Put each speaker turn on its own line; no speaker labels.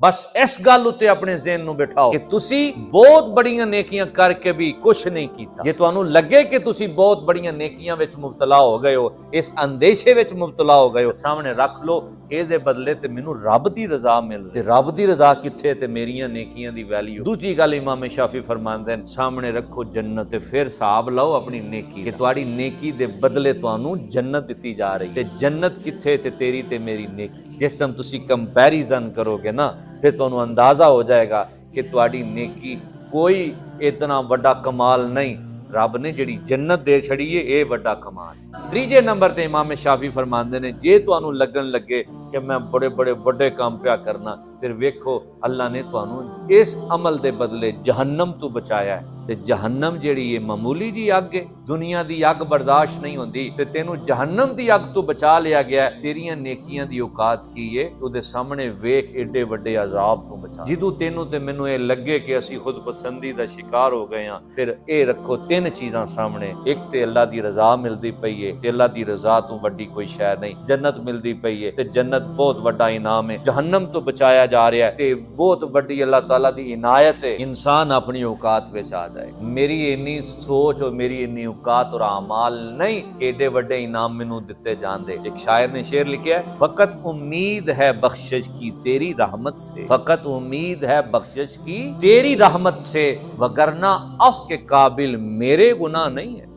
बस इस गल उत्ते अपने ज़हन नूं बिठाओ कि तुसी बहुत बड़ियां नेकियां करके भी कुछ नहीं कीता। जे तुहानूं लगे कि तुसी बहुत बड़ियां नेकियां विच मुबतला हो गए हो, इस अंदेशे विच मुबतला हो गए हो, सामने रख लो ਇਹਦੇ बदले ते मैनू रब दी रजा मिल रही। रब दी रजा किथे ते मेरियां नेकियां दी वैल्यू। दूजी गल इमाम शाफी फरमांदे ने सामने रखो जन्नत ते फिर हिसाब लाओ अपनी नेकी कि तुहाडी नेकी दे बदले तुहानूं जन्नत दित्ती जा रही है। ते जन्नत किथे ते तेरी ते मेरी नेकी। जिस टाइम तुसी कंपैरिजन करोगे ना फिर तुहानूं अंदाजा हो जाएगा कि तुहाडी नेकी कोई इतना वड्डा कमाल नहीं, रब ने जिहड़ी जन्नत दे छड़ी है ये वड्डा कमाल। तीजे नंबर ते इमाम शाफी फरमांदे ने जे तुहानूं लगन लगे कि मैं बड़े बड़े वड्डे काम पिया करना, फिर वेखो अल्लाह ने तुहानूं इस अमल दे बदले जहन्नम तो बचाया है। ते जहन्नम जिहड़ी है मामूली जी अग है, दुनिया दी अग बर्दाश्त नहीं होंदी ते तेनू जहन्नम दी अग तो बचा लिया गया है। तेरियां नेकियां दी औकात की है, उहदे सामने वेख एडे वड्डे अजाब तो बचा। जिदू तेनू ते मैनू ये लगे कि असी खुद पसंदी दा शिकार हो गए हां, फिर ये रखो तीन चीज़ां सामने। एक ते अल्लाह दी रजा मिलदी पई है ते अल्लाह दी रजा तो वड्डी कोई शै नहीं। जन्नत मिलदी पई है ते जन्नत बहुत वड्डा इनाम है। जहन्नम तो बचाया जा रहा है ते बहुत वड्डी अल्लाह ताला दी इनायत है। इंसान अपनी औकात विच आ जाए। मेरी इन्नी सोच और मेरी इन्नी औकात और आमाल नहीं एडे वड्डे इनाम मैनू दिते जांदे। एक शायर ने शेर लिखा है, फकत उम्मीद है बख्शिश की तेरी रहमत से, फकत उम्मीद है बख्शिश की तेरी रहमत से, वगरना अफ के काबिल मेरे गुनाह नहीं है।